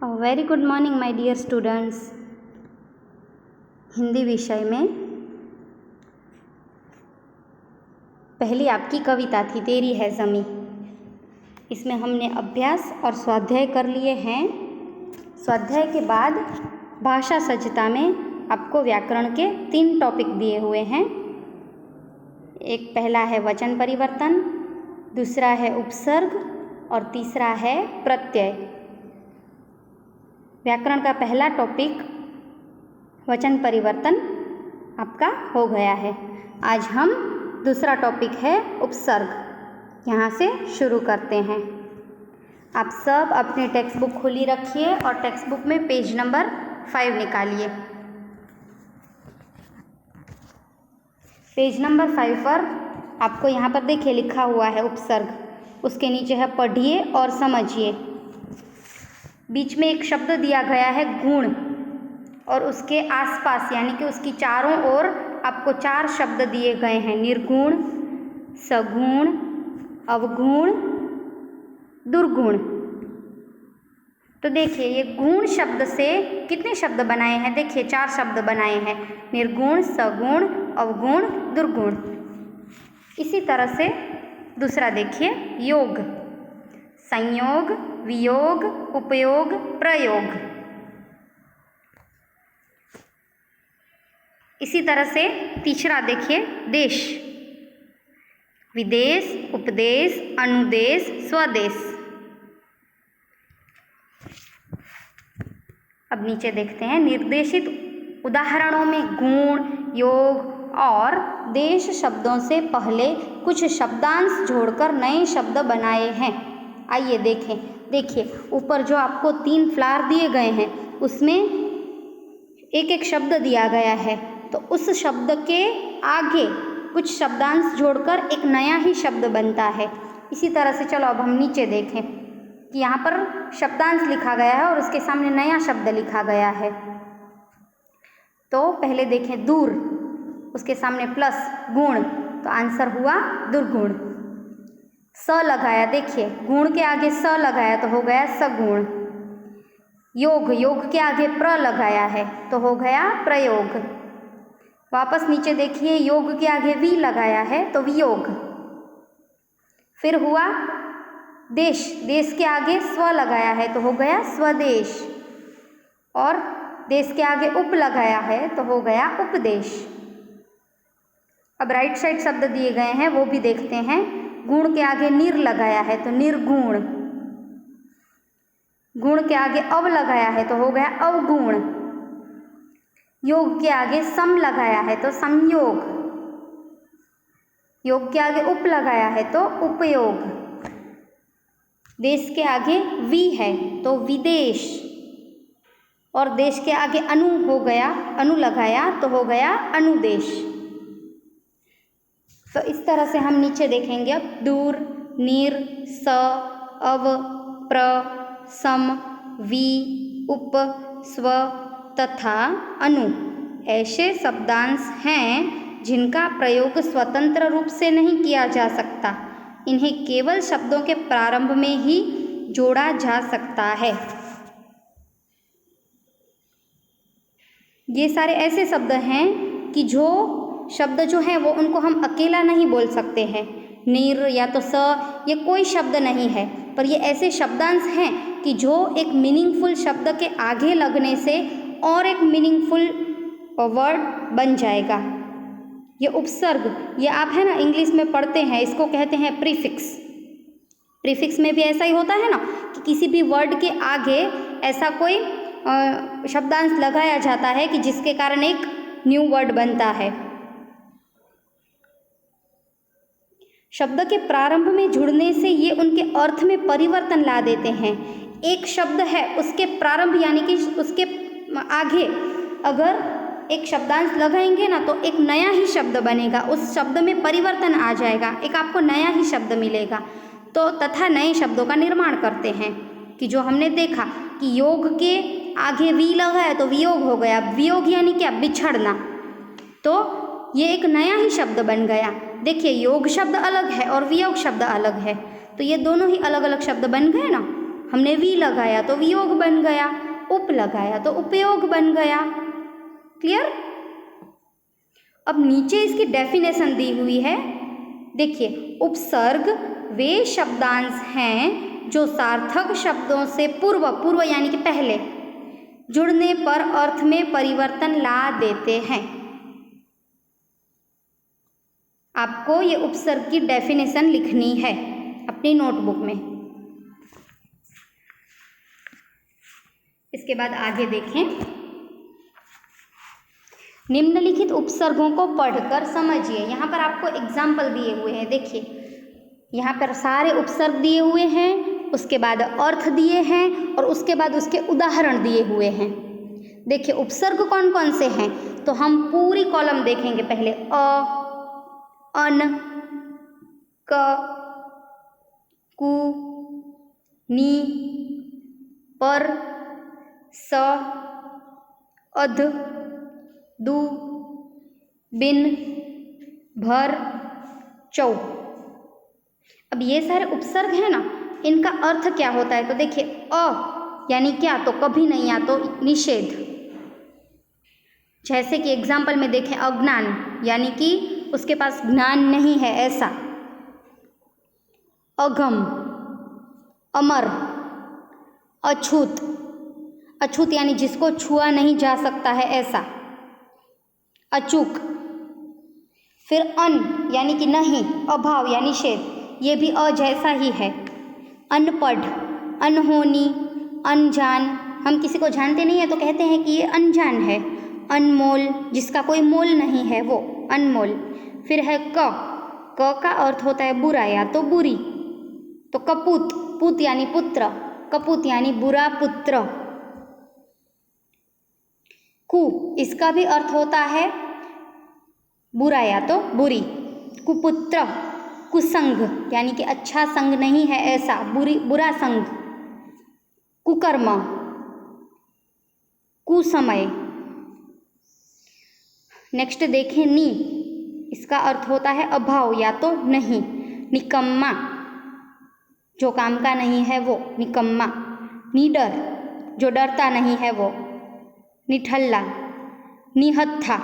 Very good morning my dear students. Hindi विषय में पहली आपकी कविता थी तेरी है ज़मीं। इसमें हमने अभ्यास और स्वाध्याय कर लिए हैं। स्वाध्याय के बाद भाषा सज्जता में आपको व्याकरण के 3 टॉपिक दिए हुए हैं। एक पहला है वचन परिवर्तन, दूसरा है उपसर्ग और तीसरा है प्रत्यय। व्याकरण का पहला टॉपिक वचन परिवर्तन आपका हो गया है। आज हम दूसरा टॉपिक है उपसर्ग। यहाँ से शुरू करते हैं। आप सब अपनी टेक्स्ट बुक खुली रखिए और टेक्स्ट बुक में पेज नंबर 5 निकालिए। पेज नंबर 5 पर आपको यहाँ पर देखिए लिखा हुआ है उपसर्ग, उसके नीचे है पढ़िए और समझिए। बीच में एक शब्द दिया गया है गुण और उसके आसपास यानी कि उसकी चारों ओर आपको 4 शब्द दिए गए हैं, निर्गुण, सगुण, अवगुण, दुर्गुण। तो देखिए ये गुण शब्द से कितने शब्द बनाए हैं, देखिए 4 शब्द बनाए हैं, निर्गुण, सगुण, अवगुण, दुर्गुण। इसी तरह से दूसरा देखिए योग, संयोग, वियोग, उपयोग, प्रयोग। इसी तरह से तीसरा देखिए देश, विदेश, उपदेश, अनुदेश, स्वदेश। अब नीचे देखते हैं निर्देशित उदाहरणों में गुण, योग और देश शब्दों से पहले कुछ शब्दांश जोड़कर नए शब्द बनाए हैं। आइए देखें। देखिए ऊपर जो आपको 3 फ्लावर दिए गए हैं उसमें एक एक शब्द दिया गया है, तो उस शब्द के आगे कुछ शब्दांश जोड़कर एक नया ही शब्द बनता है। इसी तरह से चलो अब हम नीचे देखें कि यहाँ पर शब्दांश लिखा गया है और उसके सामने नया शब्द लिखा गया है। तो पहले देखें दूर, उसके सामने प्लस गुण, तो आंसर हुआ दुर्गुण। स लगाया, देखिए गुण के आगे स लगाया तो हो गया सगुण। योग, योग के आगे प्र लगाया है तो हो गया प्रयोग। वापस नीचे देखिए योग के आगे वी लगाया है तो वियोग। फिर हुआ देश, देश के आगे स्व लगाया है तो हो गया स्वदेश और देश के आगे उप लगाया है तो हो गया उपदेश। अब राइट साइड शब्द दिए गए हैं वो भी देखते हैं। गुण के आगे निर लगाया है तो निर्गुण, गुण के आगे अव लगाया है तो हो गया अवगुण, योग के आगे सम लगाया है तो संयोग, योग के आगे उप लगाया है तो उपयोग, देश के आगे वी है तो विदेश और देश के आगे अनु हो गया, अनु लगाया तो हो गया अनुदेश। तो इस तरह से हम नीचे देखेंगे अब दूर, निर, स, अव, प्र, सम, वी, उप, स्व तथा अनु ऐसे शब्दांश हैं जिनका प्रयोग स्वतंत्र रूप से नहीं किया जा सकता। इन्हें केवल शब्दों के प्रारंभ में ही जोड़ा जा सकता है। ये सारे ऐसे शब्द हैं कि जो शब्द जो हैं वो उनको हम अकेला नहीं बोल सकते हैं। निर या तो स ये कोई शब्द नहीं है, पर ये ऐसे शब्दांश हैं कि जो एक मीनिंगफुल शब्द के आगे लगने से और एक मीनिंगफुल वर्ड बन जाएगा। ये उपसर्ग, ये आप है ना इंग्लिश में पढ़ते हैं, इसको कहते हैं प्रीफिक्स। प्रीफिक्स में भी ऐसा ही होता है ना कि किसी भी वर्ड के आगे ऐसा कोई शब्दांश लगाया जाता है कि जिसके कारण एक न्यू वर्ड बनता है। शब्द के प्रारंभ में जुड़ने से ये उनके अर्थ में परिवर्तन ला देते हैं। एक शब्द है उसके प्रारंभ यानी कि उसके आगे अगर एक शब्दांश लगाएंगे ना तो एक नया ही शब्द बनेगा, उस शब्द में परिवर्तन आ जाएगा, एक आपको नया ही शब्द मिलेगा। तो तथा नए शब्दों का निर्माण करते हैं कि जो हमने देखा कि योग के आगे वी लगा है तो वियोग हो गया। वियोग यानी क्या, बिछड़ना, तो ये एक नया ही शब्द बन गया। देखिए योग शब्द अलग है और वियोग शब्द अलग है, तो ये दोनों ही अलग अलग शब्द बन गए ना। हमने वी लगाया तो वियोग बन गया, उप लगाया तो उपयोग बन गया। क्लियर? अब नीचे इसकी डेफिनेशन दी हुई है, देखिए, उपसर्ग वे शब्दांश हैं जो सार्थक शब्दों से पूर्व यानी कि पहले जुड़ने पर अर्थ में परिवर्तन ला देते हैं। आपको ये उपसर्ग की डेफिनेशन लिखनी है अपनी नोटबुक में। इसके बाद आगे देखें, निम्नलिखित उपसर्गों को पढ़कर समझिए। यहाँ पर आपको एग्जाम्पल दिए हुए हैं, देखिए यहाँ पर सारे उपसर्ग दिए हुए हैं, उसके बाद अर्थ दिए हैं और उसके बाद उसके उदाहरण दिए हुए हैं। देखिए उपसर्ग कौन कौन से हैं, तो हम पूरी कॉलम देखेंगे। पहले अ, अन, क, कु, नी, पर, स, अध, दु, बिन, भर, चौ। अब ये सारे उपसर्ग हैं ना, इनका अर्थ क्या होता है, तो देखिए अ यानी क्या, तो कभी नहीं, या तो निषेध। जैसे कि एग्जाम्पल में देखें, अज्ञान यानी कि उसके पास ज्ञान नहीं है ऐसा। अगम, अमर, अछूत, अछूत यानी जिसको छुआ नहीं जा सकता है ऐसा। अचूक, फिर अन यानी कि नहीं, अभाव यानी निषेध, ये भी अ जैसा ही है। अनपढ़, अनहोनी, अनजान, हम किसी को जानते नहीं है तो कहते हैं कि ये अनजान है। अनमोल, जिसका कोई मोल नहीं है वो अनमोल। फिर है क का अर्थ होता है बुरा या तो बुरी, तो कपूत, पुत यानी पुत्र, कपूत यानी बुरा पुत्र। कु, इसका भी अर्थ होता है बुरा या तो बुरी, कुपुत्र, कुसंग यानी कि अच्छा संग नहीं है ऐसा, बुरा संग। कुकर्म, कुसमय। नेक्स्ट देखें नी, इसका अर्थ होता है अभाव या तो नहीं। निकम्मा, जो काम का नहीं है वो निकम्मा। निडर, जो डरता नहीं है वो। निठल्ला, निहत्था।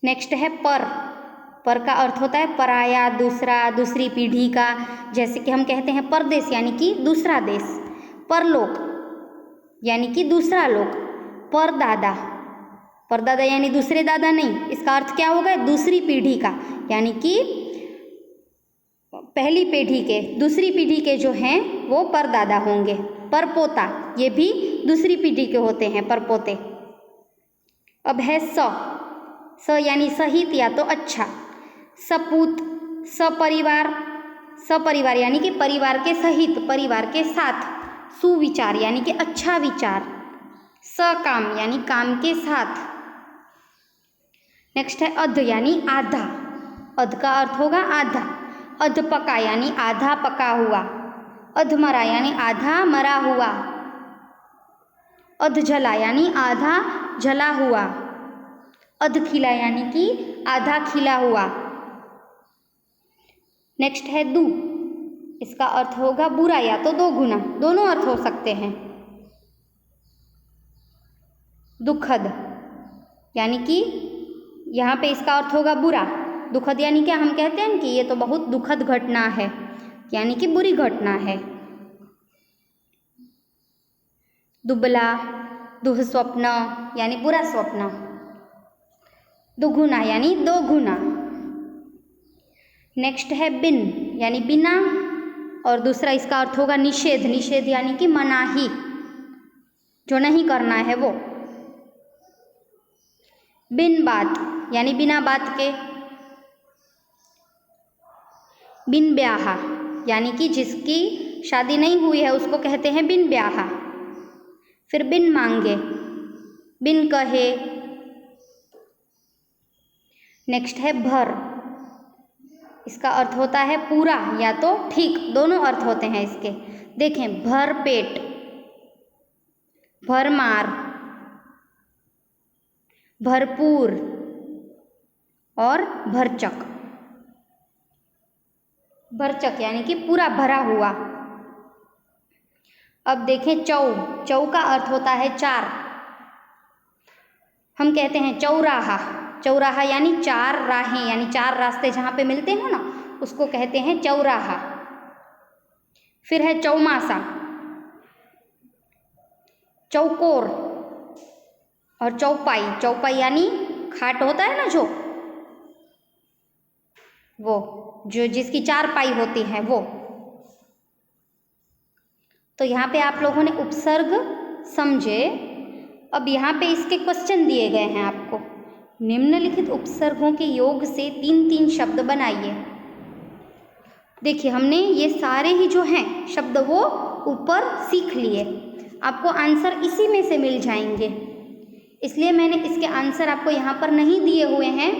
नेक्स्ट है पर का अर्थ होता है पराया, दूसरा, दूसरी पीढ़ी का। जैसे कि हम कहते हैं परदेश यानी कि दूसरा देश। परलोक यानी कि दूसरा लोक। परदादा, परदादा यानी दूसरे दादा नहीं, इसका अर्थ क्या होगा, दूसरी पीढ़ी का, यानी कि पहली पीढ़ी के, दूसरी पीढ़ी के जो हैं वो परदादा होंगे। परपोता, ये भी दूसरी पीढ़ी के होते हैं परपोते। अब है स यानी सहित या तो अच्छा। सपूत, सपरिवार, सपरिवार यानी कि परिवार के सहित, परिवार के साथ। सुविचार यानी कि अच्छा विचार। सकाम यानी काम के साथ। नेक्स्ट है अध यानी आधा, अध का अर्थ होगा आधा। अधपका यानी आधा पका हुआ। अधमरा यानी आधा मरा हुआ। अधजला यानी आधा जला हुआ। अधखिला यानी कि आधा खिला हुआ। नेक्स्ट है दु, इसका अर्थ होगा बुरा या तो दो गुना, दोनों अर्थ हो सकते हैं। दुखद यानी कि यहाँ पे इसका अर्थ होगा बुरा। दुखद यानी क्या, हम कहते हैं कि ये तो बहुत दुखद घटना है, यानी कि बुरी घटना है। दुबला, दुःस्वप्न यानी बुरा स्वप्न। दुगुना यानी दो गुना। नेक्स्ट है बिन यानी बिना, और दूसरा इसका अर्थ होगा निषेध, निषेध यानी कि मनाही, जो नहीं करना है वो। बिन बात यानी बिना बात के। बिन ब्याहा यानी कि जिसकी शादी नहीं हुई है उसको कहते हैं बिन ब्याहा। फिर बिन मांगे, बिन कहे। नेक्स्ट है भर, इसका अर्थ होता है पूरा या तो ठीक, दोनों अर्थ होते हैं इसके। देखें, भर पेट, भरमार, भरपूर और भरचक। भरचक यानी कि पूरा भरा हुआ। अब देखें चौ, चौ का अर्थ होता है चार। हम कहते हैं चौराहा, चौराहा यानी चार राहें, यानी चार रास्ते जहाँ पे मिलते हैं ना, उसको कहते हैं चौराहा। फिर है चौमासा, चौकोर और चौपाई। चौपाई यानी खाट होता है ना वो जो जिसकी चार पाई होती है वो। तो यहाँ पे आप लोगों ने उपसर्ग समझे। अब यहाँ पे इसके क्वेश्चन दिए गए हैं आपको। निम्नलिखित उपसर्गों के योग से 3-3 शब्द बनाइए। देखिए हमने ये सारे ही जो हैं शब्द वो ऊपर सीख लिए, आपको आंसर इसी में से मिल जाएंगे, इसलिए मैंने इसके आंसर आपको यहाँ पर नहीं दिए हुए हैं।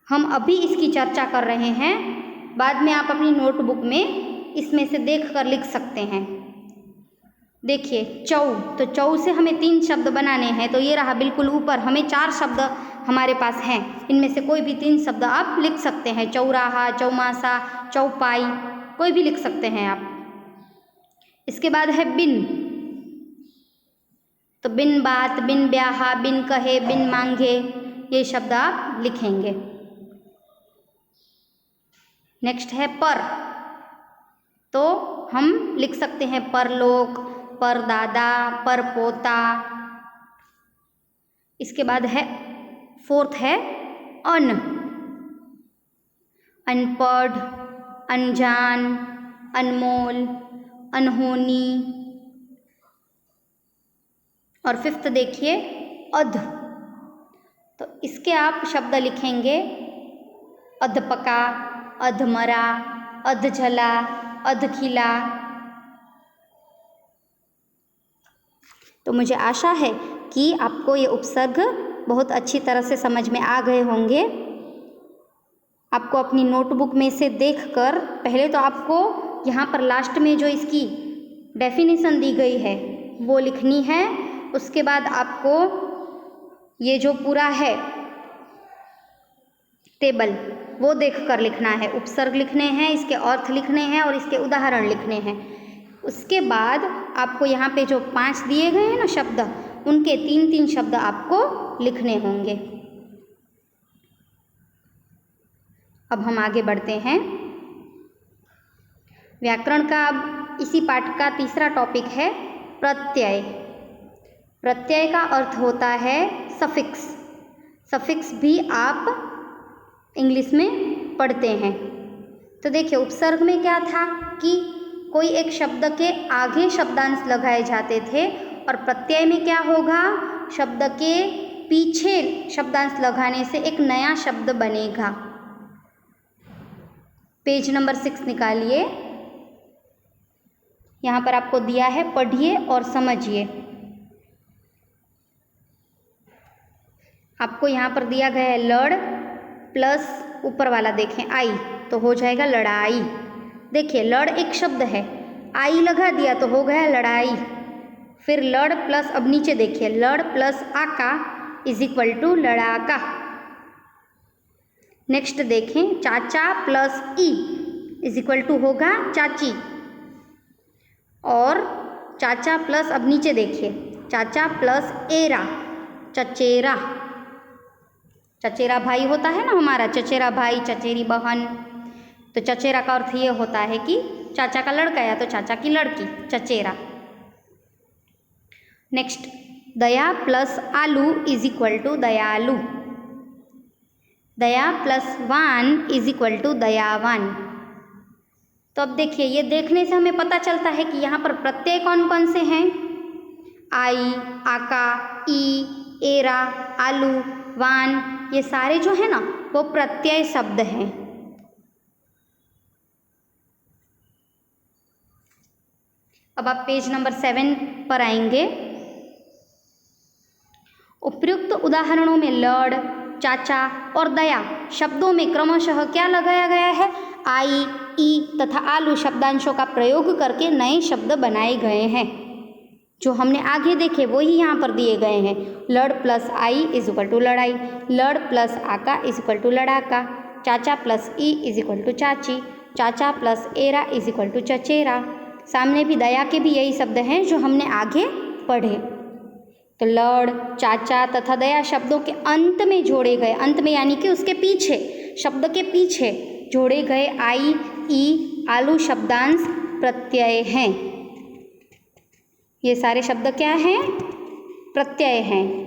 हम अभी इसकी चर्चा कर रहे हैं, बाद में आप अपनी नोटबुक में इसमें से देख कर लिख सकते हैं। देखिए चौ, तो चौ से हमें 3 शब्द बनाने हैं, तो ये रहा बिल्कुल ऊपर। हमें 4 शब्द हमारे पास हैं, इनमें से कोई भी 3 शब्द आप लिख सकते हैं। चौराहा, चौमासा, चौपाई, कोई भी लिख सकते हैं आप। इसके बाद है बिन, तो बिन बात, बिन ब्याहा, बिन कहे, बिन मांगे, ये शब्द आप लिखेंगे। नेक्स्ट है पर, तो हम लिख सकते हैं परलोक, परदादा, परपोता। इसके बाद है 4th है अन, अनपढ़, अनजान, अनमोल, अनहोनी। और 5th देखिए अध, तो इसके आप शब्द लिखेंगे अधपका, अधमरा, अधजला, अधखिला। तो मुझे आशा है कि आपको ये उपसर्ग बहुत अच्छी तरह से समझ में आ गए होंगे। आपको अपनी नोटबुक में से देखकर पहले तो आपको यहाँ पर लास्ट में जो इसकी डेफिनेशन दी गई है वो लिखनी है। उसके बाद आपको ये जो पूरा है टेबल वो देखकर लिखना है। उपसर्ग लिखने हैं, इसके अर्थ लिखने हैं और इसके उदाहरण लिखने हैं। उसके बाद आपको यहाँ पे जो 5 दिए गए हैं ना शब्द, उनके 3-3 शब्द आपको लिखने होंगे। अब हम आगे बढ़ते हैं। व्याकरण का अब इसी पाठ का तीसरा टॉपिक है प्रत्यय। प्रत्यय का अर्थ होता है सफिक्स। सफिक्स भी आप इंग्लिश में पढ़ते हैं। तो देखिए उपसर्ग में क्या था कि कोई एक शब्द के आगे शब्दांश लगाए जाते थे, और प्रत्यय में क्या होगा, शब्द के पीछे शब्दांश लगाने से एक नया शब्द बनेगा। पेज नंबर 6 निकालिए, यहाँ पर आपको दिया है, पढ़िए और समझिए। आपको यहाँ पर दिया गया है लड़ प्लस ऊपर वाला देखें आई, तो हो जाएगा लड़ाई। देखिए लड़ एक शब्द है, आई लगा दिया तो हो गया लड़ाई। फिर लड़ प्लस, अब नीचे देखिए, लड़ प्लस आका इज इक्वल टू लड़ाका। नेक्स्ट देखें, चाचा प्लस ई इज इक्वल टू होगा चाची। और चाचा प्लस, अब नीचे देखिए, चाचा प्लस एरा चचेरा। चचेरा भाई होता है ना हमारा, चचेरा भाई, चचेरी बहन। तो चचेरा का अर्थ ये होता है कि चाचा का लड़का या तो चाचा की लड़की, चचेरा। नेक्स्ट, दया प्लस आलू इज इक्वल टू दयालु। दया प्लस वान इज इक्वल टू दयावान। तो अब देखिए, ये देखने से हमें पता चलता है कि यहाँ पर प्रत्यय कौन कौन से हैं। आई, आका, ई, एरा, आलू, वान, ये सारे जो है ना वो प्रत्यय शब्द हैं। अब आप पेज नंबर 7 पर आएंगे। उपयुक्त उदाहरणों में लड़, चाचा और दया शब्दों में क्रमशः क्या लगाया गया है, आई, ई तथा आलू शब्दांशों का प्रयोग करके नए शब्द बनाए गए हैं। जो हमने आगे देखे वही यहाँ पर दिए गए हैं। लड़ प्लस आई इज इक्वल टू लड़ाई, लड़ प्लस आका इज इक्वल टू लड़ाका, चाचा प्लस ई इज इक्वल टू चाची, चाचा प्लस एरा इज इक्वल टू चचेरा, सामने भी दया के भी यही शब्द हैं जो हमने आगे पढ़े। तो लड़, चाचा तथा दया शब्दों के अंत में जोड़े गए, अंत में यानी कि उसके पीछे, शब्द के पीछे जोड़े गए आई, ई, आलू शब्दांश प्रत्यय हैं। ये सारे शब्द क्या हैं? प्रत्यय हैं।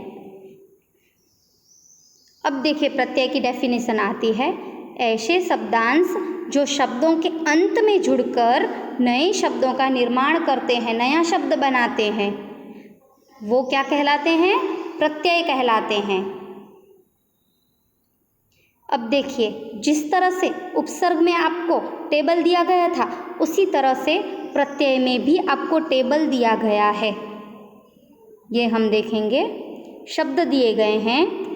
अब देखिए प्रत्यय की डेफिनेशन आती है, ऐसे शब्दांश जो शब्दों के अंत में जुड़कर नए शब्दों का निर्माण करते हैं, नया शब्द बनाते हैं, वो क्या कहलाते हैं? प्रत्यय कहलाते हैं। अब देखिए जिस तरह से उपसर्ग में आपको टेबल दिया गया था, उसी तरह से प्रत्यय में भी आपको टेबल दिया गया है। ये हम देखेंगे, शब्द दिए गए हैं।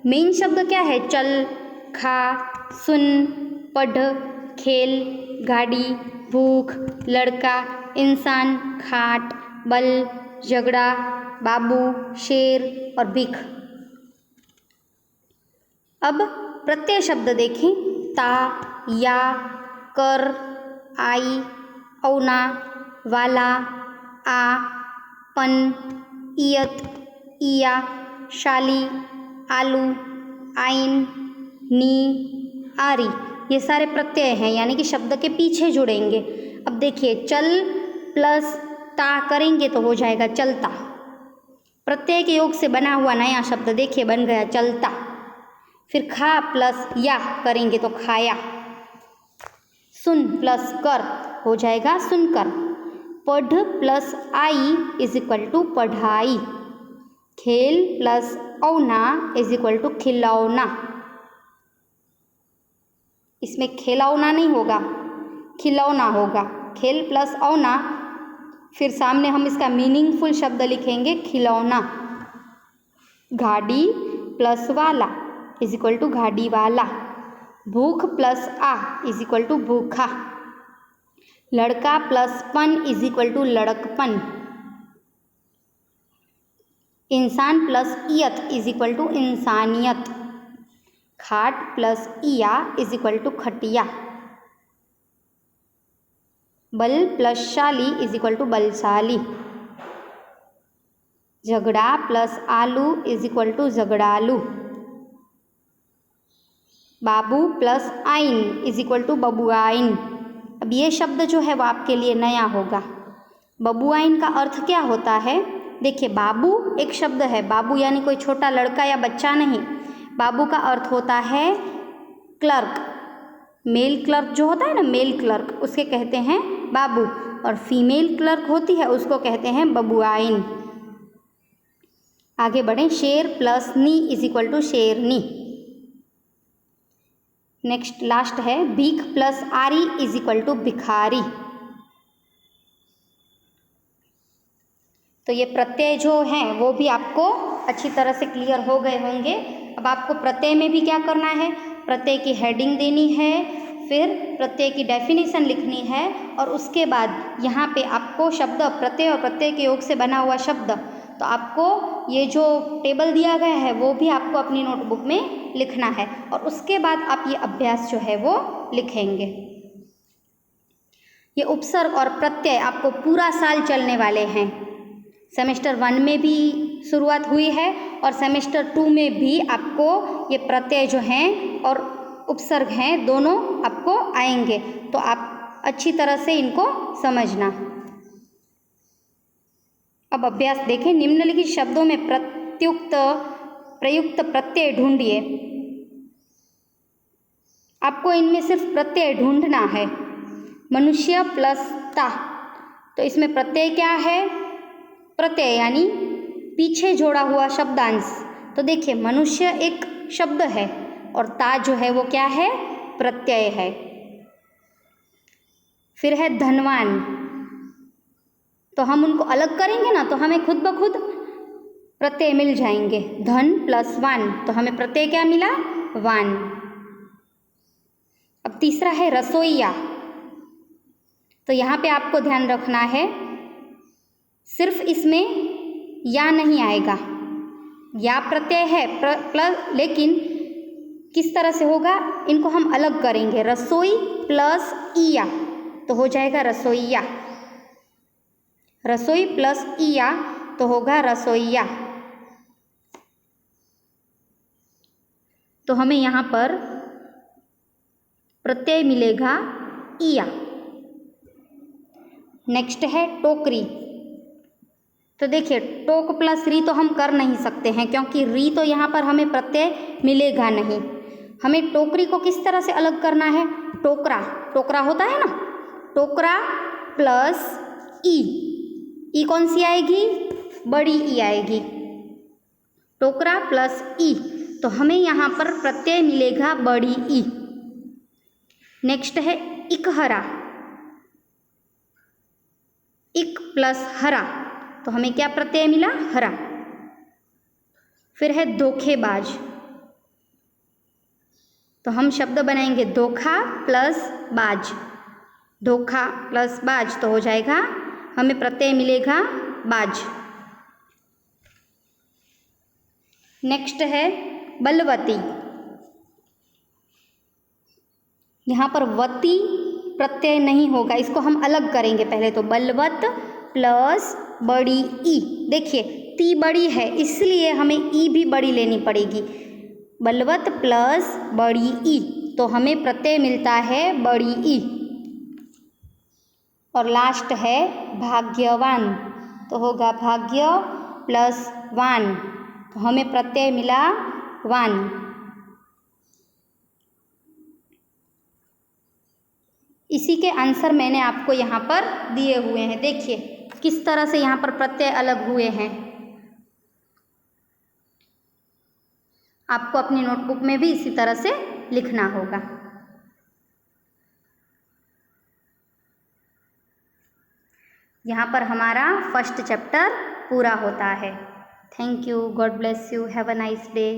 मेन शब्द क्या है? चल, खा, सुन, पढ़, खेल, गाड़ी, भूख, लड़का, इंसान, खाट, बल, झगड़ा, बाबू, शेर और भिख। अब प्रत्यय शब्द देखें, ता, या, कर, आई, औना, वाला, आ, पन, इयत, इया, शाली, आलू, आइन, नी, आरी। ये सारे प्रत्यय हैं, यानी कि शब्द के पीछे जुड़ेंगे। अब देखिए चल प्लस ता करेंगे तो हो जाएगा चलता। प्रत्यय के योग से बना हुआ नया शब्द देखिए बन गया चलता। फिर खा प्लस या करेंगे तो खाया। सुन प्लस कर हो जाएगा सुनकर। पढ़ प्लस आई इज इक्वल टू पढ़ाई। खेल प्लस औना इज इक्वल टू खिलौना। इसमें खिलौना नहीं होगा, खिलौना होगा। खेल प्लस औना, फिर सामने हम इसका मीनिंगफुल शब्द लिखेंगे खिलौना। गाड़ी प्लस वाला इज इक्वल टू गाड़ी वाला। भूख प्लस आ इज इक्वल टू भूखा। लड़का प्लस पन इज इक्वल टू लड़कपन। इंसान प्लस इयत इज इक्वल टू इंसानियत। खाट प्लस इया इज इक्वल टू खटिया। बल प्लस शाली इज इक्वल टू बलशाली। झगड़ा प्लस आलू इज इक्वल टू झगड़ालू। बाबू प्लस आइन इज इक्वल टू बबुआइन। अब ये शब्द जो है वो आपके लिए नया होगा। बबुआइन का अर्थ क्या होता है? देखिए बाबू एक शब्द है, बाबू यानी कोई छोटा लड़का या बच्चा नहीं। बाबू का अर्थ होता है क्लर्क। मेल क्लर्क जो होता है ना, मेल क्लर्क, उसके कहते हैं बाबू, और फीमेल क्लर्क होती है उसको कहते हैं बबुआइन। आगे बढ़ें। शेर प्लस नी इज इक्वल टू शेरनी। नेक्स्ट लास्ट है भीख प्लस आरी इज इक्वल टू भिखारी। तो ये प्रत्यय जो हैं वो भी आपको अच्छी तरह से क्लियर हो गए होंगे। अब आपको प्रत्यय में भी क्या करना है? प्रत्यय की हेडिंग देनी है, फिर प्रत्यय की डेफिनेशन लिखनी है, और उसके बाद यहाँ पे आपको शब्द प्रत्यय और प्रत्यय के योग से बना हुआ शब्द, तो आपको ये जो टेबल दिया गया है वो भी आपको अपनी नोटबुक में लिखना है, और उसके बाद आप ये अभ्यास जो है वो लिखेंगे। ये उपसर्ग और प्रत्यय आपको पूरा साल चलने वाले हैं। सेमेस्टर 1 में भी शुरुआत हुई है और सेमेस्टर 2 में भी आपको ये प्रत्यय जो हैं और उपसर्ग हैं दोनों आपको आएंगे, तो आप अच्छी तरह से इनको समझना। अब अभ्यास देखें। निम्नलिखित शब्दों में प्रयुक्त प्रत्यय ढूंढिए। आपको इनमें सिर्फ प्रत्यय ढूंढना है। मनुष्य प्लस ता, तो इसमें प्रत्यय क्या है? प्रत्यय यानी पीछे जोड़ा हुआ शब्दांश। तो देखिए मनुष्य एक शब्द है और ता जो है वो क्या है? प्रत्यय है। फिर है धनवान, तो हम उनको अलग करेंगे ना तो हमें खुद ब खुद प्रत्यय मिल जाएंगे। धन प्लस वान, तो हमें प्रत्यय क्या मिला? वान। अब तीसरा है रसोइया, तो यहाँ पे आपको ध्यान रखना है सिर्फ इसमें या नहीं आएगा। या प्रत्यय है प्लस, लेकिन किस तरह से होगा? इनको हम अलग करेंगे। रसोई प्लस इया, तो हो जाएगा रसोइया। रसोई प्लस इया तो होगा रसोइया। तो हमें यहाँ पर प्रत्यय मिलेगा इया। नेक्स्ट है टोकरी। तो देखिए टोक प्लस री तो हम कर नहीं सकते हैं क्योंकि री तो यहाँ पर हमें प्रत्यय मिलेगा नहीं। हमें टोकरी को किस तरह से अलग करना है, टोकरा, टोकरा होता है ना, टोकरा प्लस ई कौन सी आएगी, बड़ी ई आएगी, टोकरा प्लस ई, तो हमें यहाँ पर प्रत्यय मिलेगा बड़ी ई। नेक्स्ट है इकहरा, इक प्लस हरा तो हमें क्या प्रत्यय मिला, हरा। फिर है धोखेबाज, तो हम शब्द बनाएंगे धोखा प्लस बाज, धोखा प्लस बाज तो हो जाएगा, हमें प्रत्यय मिलेगा बाज। नेक्स्ट है बलवती। यहाँ पर वती प्रत्यय नहीं होगा, इसको हम अलग करेंगे पहले। तो बलवत प्लस बड़ी ई, देखिए ती बड़ी है इसलिए हमें ई भी बड़ी लेनी पड़ेगी, बलवत प्लस बड़ी ई तो हमें प्रत्यय मिलता है बड़ी ई। और लास्ट है भाग्यवान, तो होगा भाग्य प्लस वान तो हमें प्रत्यय मिला वान। इसी के आंसर मैंने आपको यहाँ पर दिए हुए हैं, देखिए किस तरह से यहाँ पर प्रत्यय अलग हुए हैं। आपको अपनी नोटबुक में भी इसी तरह से लिखना होगा। यहाँ पर हमारा फर्स्ट चैप्टर पूरा होता है। Thank you, God bless you, have a nice day.